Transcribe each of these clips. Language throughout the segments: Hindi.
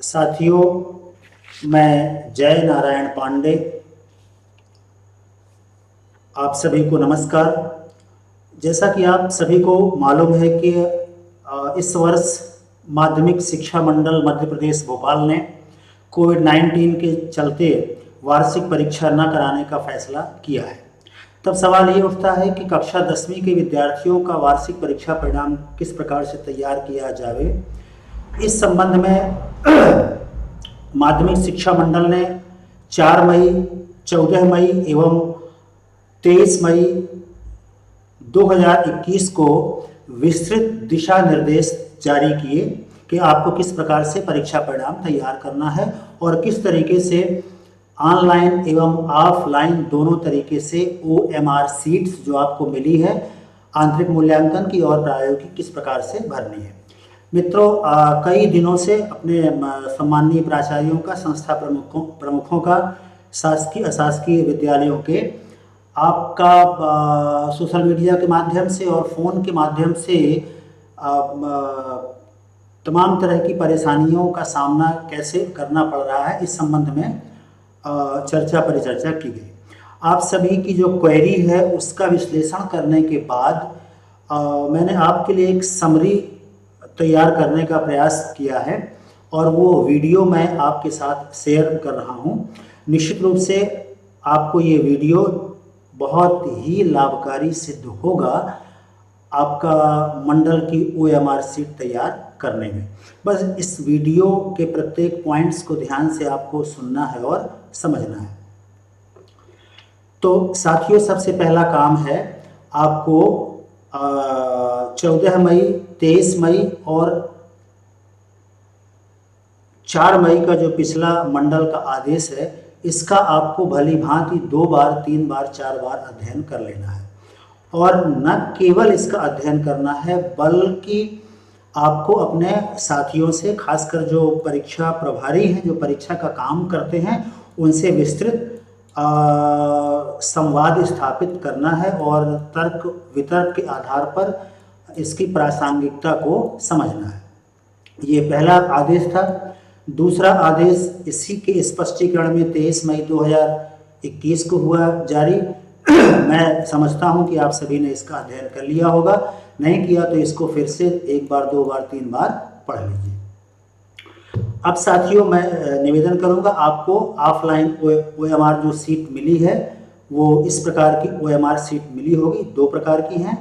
साथियों, मैं जय नारायण पांडे आप सभी को नमस्कार। जैसा कि आप सभी को मालूम है कि इस वर्ष माध्यमिक शिक्षा मंडल मध्य प्रदेश भोपाल ने कोविड-19 के चलते वार्षिक परीक्षा न कराने का फैसला किया है। तब सवाल ये उठता है कि कक्षा 10वीं के विद्यार्थियों का वार्षिक परीक्षा परिणाम किस प्रकार से तैयार किया जाए। इस संबंध में माध्यमिक शिक्षा मंडल ने 4 मई, 14 मई एवं 23 मई 2021 को विस्तृत दिशा निर्देश जारी किए कि आपको किस प्रकार से परीक्षा परिणाम तैयार करना है और किस तरीके से ऑनलाइन एवं ऑफलाइन दोनों तरीके से OMR सीट्स जो आपको मिली है आंतरिक मूल्यांकन की और प्रायोगिक किस प्रकार से भरनी है। मित्रों, कई दिनों से अपने सम्माननीय प्राचार्यों का, संस्था प्रमुखों का, शासकीय अशासकीय विद्यालयों के आपका सोशल मीडिया के माध्यम से और फ़ोन के माध्यम से तमाम तरह की परेशानियों का सामना कैसे करना पड़ रहा है, इस संबंध में चर्चा परिचर्चा की गई। आप सभी की जो क्वेरी है उसका विश्लेषण करने के बाद मैंने आपके लिए एक समरी तैयार करने का प्रयास किया है और वो वीडियो मैं आपके साथ शेयर कर रहा हूँ। निश्चित रूप से आपको ये वीडियो बहुत ही लाभकारी सिद्ध होगा आपका मंडल की OMR सीट तैयार करने में। बस इस वीडियो के प्रत्येक पॉइंट्स को ध्यान से आपको सुनना है और समझना है। तो साथियों, सबसे पहला काम है आपको 14 मई, 23 मई और 4 मई का जो पिछला मंडल का आदेश है, इसका आपको भली भांति 2 बार, 3 बार, 4 बार अध्ययन कर लेना है। और न केवल इसका अध्ययन करना है बल्कि आपको अपने साथियों से, खासकर जो परीक्षा प्रभारी हैं, जो परीक्षा का काम करते हैं, उनसे विस्तृत संवाद स्थापित करना है और तर्क वितर्क के आधार पर इसकी प्रासंगिकता को समझना है। ये पहला आदेश था। दूसरा आदेश इसी के स्पष्टीकरण में 23 मई 2021 को हुआ जारी। मैं समझता हूं कि आप सभी ने इसका अध्ययन कर लिया होगा, नहीं किया तो इसको फिर से 1 बार, 2 बार, 3 बार पढ़ लीजिए। अब साथियों, मैं निवेदन करूंगा, आपको ऑफलाइन OMR जो सीट मिली है वो इस प्रकार की OMR सीट मिली होगी। 2 प्रकार की हैं।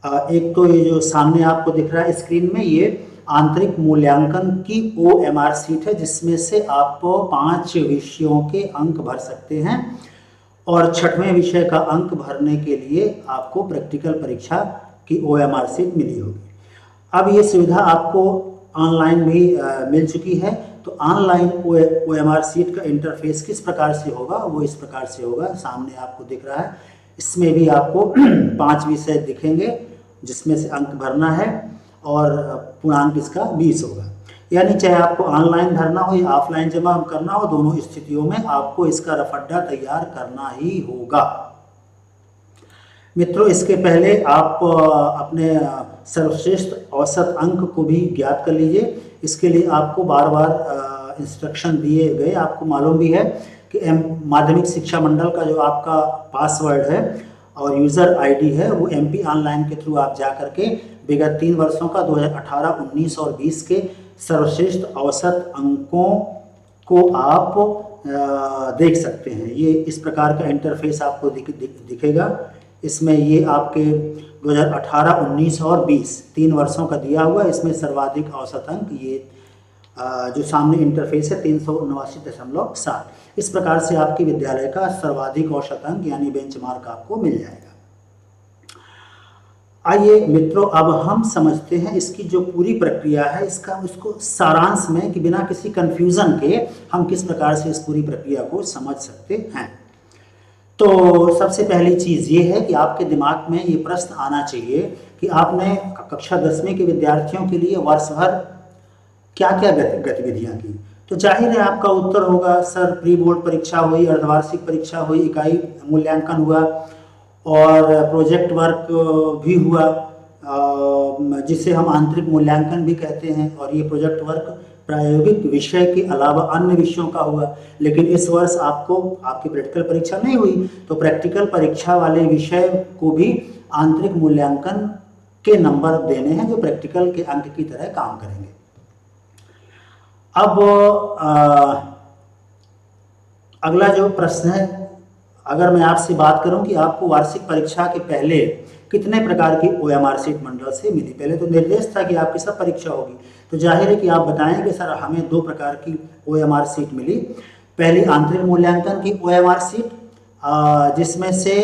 एक तो ये जो सामने आपको दिख रहा है स्क्रीन में, ये आंतरिक मूल्यांकन की OMR सीट है, जिसमें से आप 5 विषयों के अंक भर सकते हैं और 6वें विषय का अंक भरने के लिए आपको प्रैक्टिकल परीक्षा की OMR सीट मिली होगी। अब ये सुविधा आपको ऑनलाइन भी मिल चुकी है। तो ऑनलाइन OMR सीट का इंटरफेस किस प्रकार से होगा, वो इस प्रकार से होगा, सामने आपको दिख रहा है। इसमें भी आपको 5 विषय दिखेंगे जिसमें से अंक भरना है और पूर्णांक इसका 20 होगा। यानी चाहे आपको ऑनलाइन भरना हो या ऑफलाइन जमा करना हो, दोनों स्थितियों में आपको इसका रफड्डा तैयार करना ही होगा। मित्रों, इसके पहले आप अपने सर्वश्रेष्ठ औसत अंक को भी ज्ञात कर लीजिए। इसके लिए आपको बार बार इंस्ट्रक्शन दिए गए। आपको मालूम भी है कि माध्यमिक शिक्षा मंडल का जो आपका पासवर्ड है और यूज़र ID है वो MP ऑनलाइन के थ्रू आप जा करके विगत 3 वर्षों का 2018, 19 और 20 के सर्वश्रेष्ठ औसत अंकों को आप देख सकते हैं। ये इस प्रकार का इंटरफेस आपको दिखेगा। इसमें ये आपके 2018, 19 और 20 3 वर्षों का दिया हुआ है। इसमें सर्वाधिक औसत अंक ये जो सामने इंटरफेस है 379.7। इस प्रकार से आपके विद्यालय का सर्वाधिक औसत अंक यानी बेंचमार्क आपको मिल जाएगा। आइए मित्रों, अब हम समझते हैं इसकी जो पूरी प्रक्रिया है, उसको सारांश में, कि बिना किसी कंफ्यूजन के हम किस प्रकार से इस पूरी प्रक्रिया को समझ सकते हैं। तो सबसे पहली चीज़ ये है कि आपके दिमाग में ये प्रश्न आना चाहिए कि आपने कक्षा 10वीं के विद्यार्थियों के लिए वर्ष भर क्या क्या गतिविधियाँ की। तो जाहिर है आपका उत्तर होगा, सर प्री बोर्ड परीक्षा हुई, अर्धवार्षिक परीक्षा हुई, इकाई मूल्यांकन हुआ और प्रोजेक्ट वर्क भी हुआ, जिसे हम आंतरिक मूल्यांकन भी कहते हैं, और ये प्रोजेक्ट वर्क प्रायोगिक विषय के अलावा अन्य विषयों का हुआ। लेकिन इस वर्ष आपको आपकी प्रैक्टिकल परीक्षा नहीं हुई, तो प्रैक्टिकल परीक्षा वाले विषय को भी आंतरिक मूल्यांकन के नंबर देने हैं, जो प्रैक्टिकल के अंक की तरह काम करेंगे। अब अगला जो प्रश्न है, अगर मैं आपसे बात करूं कि आपको वार्षिक परीक्षा के पहले कितने प्रकार की OMR सीट मंडल से मिली। पहले तो निर्देश था कि आपकी सब परीक्षा होगी, तो जाहिर है कि आप बताएं कि सर हमें 2 प्रकार की OMR सीट मिली। पहली आंतरिक मूल्यांकन की OMR सीट, जिसमें से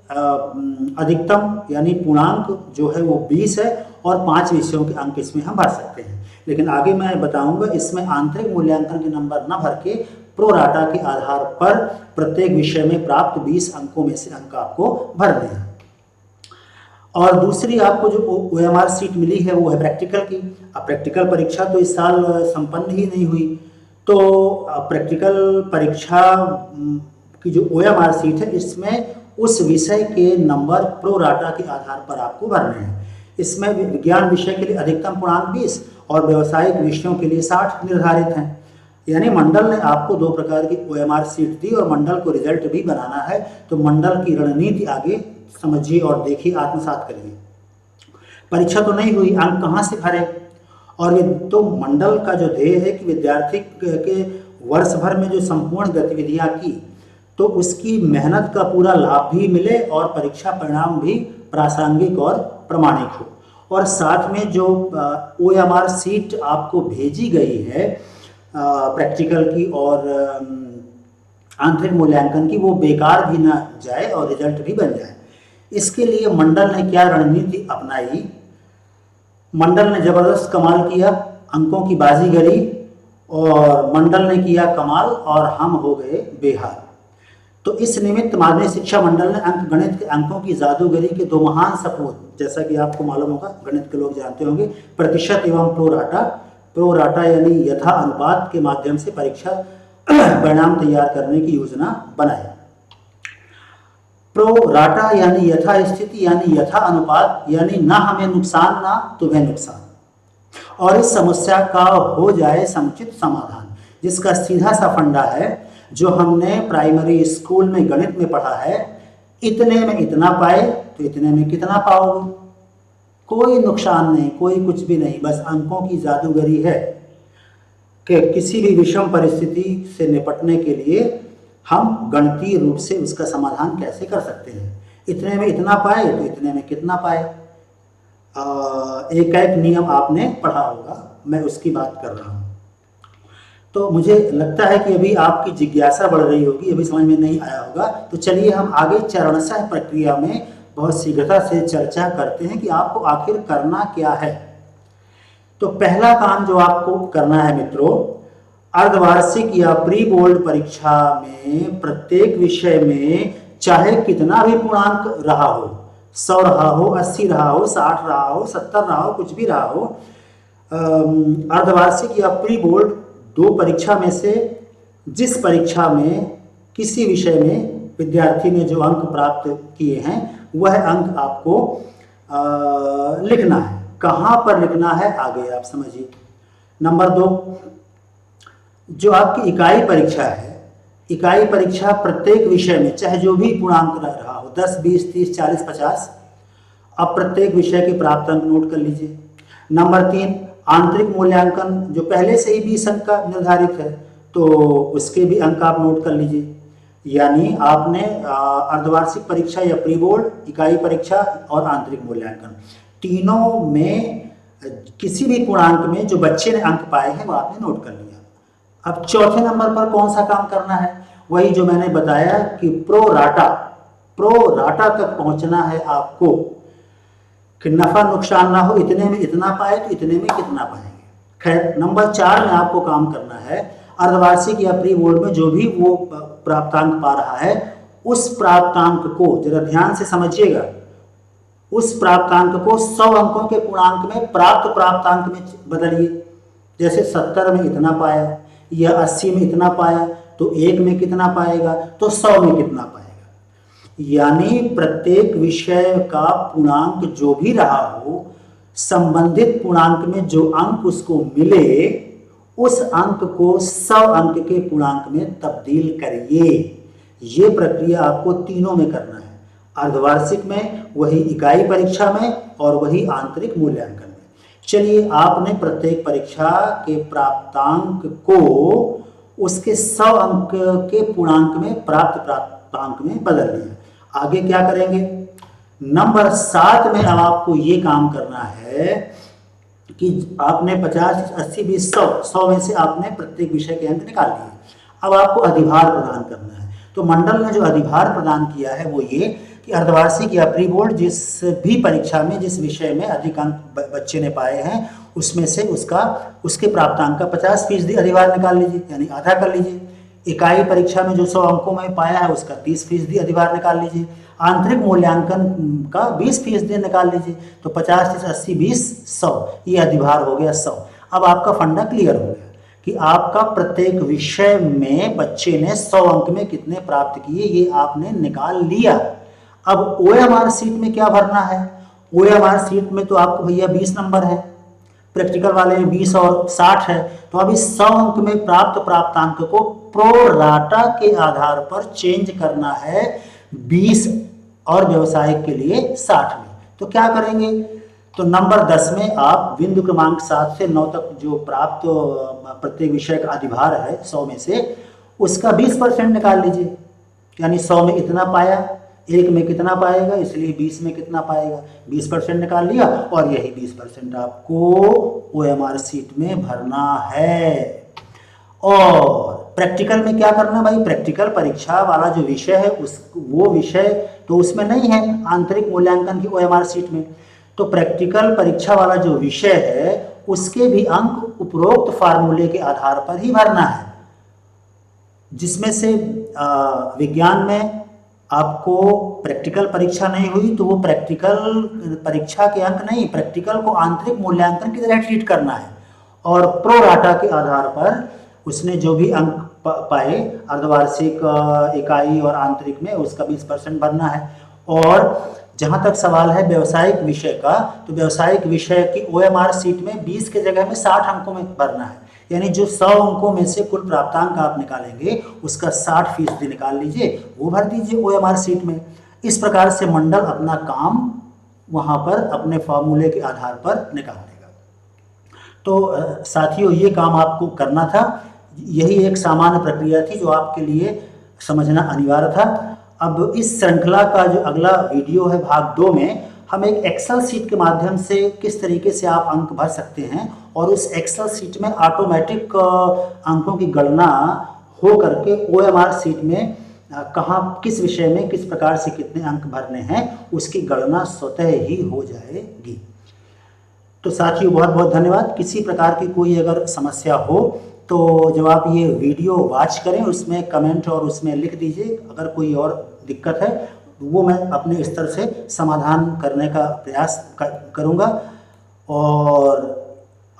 अधिकतम यानी पूर्णांक जो है वो 20 है, और 5 विषयों के अंक इसमें हम भर सकते हैं। लेकिन आगे मैं बताऊंगा, इसमें आंतरिक मूल्यांकन के नंबर न भर के प्रो राटा के आधार पर प्रत्येक विषय में प्राप्त 20 अंकों में से अंक आपको भरने हैं। और दूसरी आपको जो OMR सीट मिली है वो है प्रैक्टिकल की। अब प्रैक्टिकल परीक्षा तो इस साल संपन्न ही नहीं हुई, तो प्रैक्टिकल परीक्षा की जो OMR सीट है, इसमें उस विषय के नंबर प्रो राटा के आधार पर आपको भरने हैं। इसमें विज्ञान विषय के लिए अधिकतम पूर्णांक 20 और व्यावसायिक विषयों के लिए 60 निर्धारित हैं। यानी मंडल ने आपको 2 प्रकार की OMR सीट दी, और मंडल को रिजल्ट भी बनाना है, तो मंडल की रणनीति आगे समझिए और देखिए, आत्मसात करिए। परीक्षा तो नहीं हुई, अंक कहाँ से भरे? और ये तो मंडल का जो ध्येय है कि विद्यार्थी के वर्ष भर में जो संपूर्ण गतिविधियां की, तो उसकी मेहनत का पूरा लाभ भी मिले और परीक्षा परिणाम भी प्रासंगिक और प्रमाणिक हो। और साथ में जो OMR सीट आपको भेजी गई है प्रैक्टिकल की और आंतरिक मूल्यांकन की, वो बेकार भी ना जाए और रिजल्ट भी बन जाए। इसके लिए मंडल ने क्या रणनीति अपनाई? मंडल ने जबरदस्त कमाल किया, अंकों की बाजीगरी, और मंडल ने किया कमाल और हम हो गए बेहाल। तो इस निमित्त माध्यमिक शिक्षा मंडल ने गणित के अंकों की जादूगरी के 2 महान सपूत, जैसा कि आपको मालूम होगा, गणित के लोग जानते होंगे, प्रतिशत एवं प्रो राटा यानी यथा अनुपात के माध्यम से परीक्षा परिणाम तैयार करने की योजना बनाई। प्रो राटा यानी यथा स्थिति यानी यथा अनुपात, यानी ना हमें नुकसान ना तुम्हें नुकसान, और इस समस्या का हो जाए समुचित समाधान, जिसका सीधा सा फंडा है जो हमने प्राइमरी स्कूल में गणित में पढ़ा है, इतने में इतना पाए तो इतने में कितना पाओगे, कोई नुकसान नहीं, कोई कुछ भी नहीं, बस अंकों की जादूगरी है कि किसी भी विषम परिस्थिति से निपटने के लिए हम गणितीय रूप से उसका समाधान कैसे कर सकते हैं। इतने में इतना पाए तो इतने में कितना पाए, एक नियम आपने पढ़ा होगा, मैं उसकी बात कर रहा हूँ। तो मुझे लगता है कि अभी आपकी जिज्ञासा बढ़ रही होगी, अभी समझ में नहीं आया होगा। तो चलिए हम आगे चरणशः प्रक्रिया में बहुत शीघ्रता से चर्चा करते हैं कि आपको आखिर करना क्या है। तो पहला काम जो आपको करना है मित्रों, अर्धवार्षिक या प्री बोर्ड परीक्षा में प्रत्येक विषय में चाहे कितना भी पूर्णांक रहा हो, 100 रहा हो, 80 रहा हो, 60 रहा हो, 70 रहा हो, कुछ भी रहा हो, अर्धवार्षिक या प्री बोर्ड 2 परीक्षा में से जिस परीक्षा में किसी विषय में विद्यार्थी ने जो अंक प्राप्त किए हैं, वह अंक आपको लिखना है। कहाँ पर लिखना है आगे आप समझिए। नंबर 2, जो आपकी इकाई परीक्षा है, इकाई परीक्षा प्रत्येक विषय में चाहे जो भी पूर्णांक रहा हो, 10, 20, 30, 40, 50, अब प्रत्येक विषय के प्राप्त अंक नोट कर लीजिए। नंबर 3, आंतरिक मूल्यांकन जो पहले से ही 20 अंक का निर्धारित है, तो उसके भी अंक आप नोट कर लीजिए। यानी आपने अर्धवार्षिक परीक्षा या प्री बोर्ड, इकाई परीक्षा और आंतरिक मूल्यांकन, तीनों में किसी भी पूर्णांक में जो बच्चे ने अंक पाए हैं वो आपने नोट कर लिया। अब चौथे नंबर पर कौन सा काम करना है? वही जो मैंने बताया कि प्रो राटा तक पहुंचना है आपको, कि नफा नुकसान ना हो, इतने में इतना पाए तो इतने में कितना पाएंगे। खैर, नंबर 4 में आपको काम करना है, अर्धवार्षिक या प्री बोर्ड में जो भी वो प्राप्तांक पा रहा है, उस प्राप्तांक को जरा ध्यान से समझिएगा, उस प्राप्तांक को 100 अंकों के पूर्णांक में प्राप्तांक में बदलिए। जैसे 70 में इतना पाया या 80 में इतना पाया, तो 1 में कितना पाएगा, तो 100 में कितना पाएगा। यानी प्रत्येक विषय का पूर्णांक जो भी रहा हो, संबंधित पूर्णांक में जो अंक उसको मिले उस अंक को 100 अंक के पूर्णांक में तब्दील करिए। ये प्रक्रिया आपको तीनों में करना है, अर्धवार्षिक में, वही इकाई परीक्षा में और वही आंतरिक मूल्यांकन में। चलिए, आपने प्रत्येक परीक्षा के प्राप्तांक को उसके 100 अंक के पूर्णांक में प्राप्त प्राप्तांक में बदल लिया। आगे क्या करेंगे? नंबर 7 में अब आपको ये काम करना है कि आपने 50, 80, 20, 100 में से आपने प्रत्येक विषय के अंक निकाल लिए। अब आपको अधिभार प्रदान करना है। तो मंडल ने जो अधिभार प्रदान किया है वो ये कि अर्धवार्षिक या प्री बोर्ड जिस भी परीक्षा में जिस विषय में अधिक अंक बच्चे ने पाए हैं उसमें से उसके प्राप्तांक का 50% अधिभार निकाल लीजिए, यानी आधा कर लीजिए। इकाई परीक्षा में जो 100 अंकों में पाया है उसका 30% अधिभार निकाल लीजिए। आंतरिक मूल्यांकन का 20% निकाल लीजिए। तो 50, 30, 80, 20, 100, ये अधिभार हो गया 100। अब आपका फंडा क्लियर हो गया कि आपका प्रत्येक विषय में बच्चे ने 100 अंक में कितने प्राप्त किए, ये आपने निकाल लिया। अब OMR सीट में क्या भरना है? OMR सीट में तो आपको भैया 20 नंबर है, प्रैक्टिकल वाले में 20 और 60 है। तो अभी 100 अंक में प्राप्तांक को प्रो राटा के आधार पर चेंज करना है 20 और व्यवसायिक के लिए 60 में। तो क्या करेंगे? तो नंबर 10 में आप बिंदु क्रमांक 7 से 9 तक जो प्राप्त प्रत्येक विषय का अधिभार है 100 में से, उसका 20% निकाल लीजिए। यानी 100 में इतना पाया, 1 में कितना पाएगा, इसलिए 20 में कितना पाएगा, 20% निकाल लिया और यही 20% आपको OMR सीट में भरना है। और प्रैक्टिकल में क्या करना भाई? प्रैक्टिकल परीक्षा वाला जो विषय है वो विषय तो उसमें नहीं है आंतरिक मूल्यांकन की OMR सीट में। तो प्रैक्टिकल परीक्षा वाला जो विषय है उसके भी अंक उपरोक्त फार्मूले के आधार पर ही भरना है। जिसमें से विज्ञान में आपको प्रैक्टिकल परीक्षा नहीं हुई तो वो प्रैक्टिकल परीक्षा के अंक नहीं, प्रैक्टिकल को आंतरिक मूल्यांकन की तरह ट्रीट करना है। और प्रो राटा के आधार पर उसने जो भी अंक पाए अर्धवार्षिक, इकाई और आंतरिक में, उसका 20% भरना है। और जहाँ तक सवाल है व्यावसायिक विषय का, तो व्यावसायिक विषय की OMR सीट में 20 के जगह में 60 अंकों में भरना है। यानी जो 100 अंकों में से कुल प्राप्तांक आप निकालेंगे उसका 60% निकाल लीजिए, वो भर दीजिए OMR सीट में। इस प्रकार से मंडल अपना काम वहाँ पर अपने फार्मूले के आधार पर निकाल देगा। तो साथियों, ये काम आपको करना था। यही एक सामान्य प्रक्रिया थी जो आपके लिए समझना अनिवार्य था। अब इस श्रृंखला का जो अगला वीडियो है भाग 2 में हम एक एक्सेल सीट के माध्यम से किस तरीके से आप अंक भर सकते हैं और उस एक्सेल सीट में ऑटोमेटिक अंकों की गणना हो करके OMR सीट में कहाँ किस विषय में किस प्रकार से कितने अंक भरने हैं उसकी गणना स्वतः ही हो जाएगी। तो साथियों, बहुत बहुत धन्यवाद। किसी प्रकार की कोई अगर समस्या हो तो जब आप ये वीडियो वॉच करें उसमें कमेंट और उसमें लिख दीजिए। अगर कोई और दिक्कत है वो मैं अपने स्तर से समाधान करने का प्रयास करूँगा। और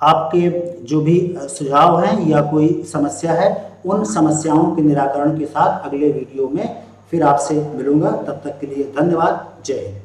आपके जो भी सुझाव हैं या कोई समस्या है उन समस्याओं के निराकरण के साथ अगले वीडियो में फिर आपसे मिलूँगा। तब तक के लिए धन्यवाद। जय हिंद।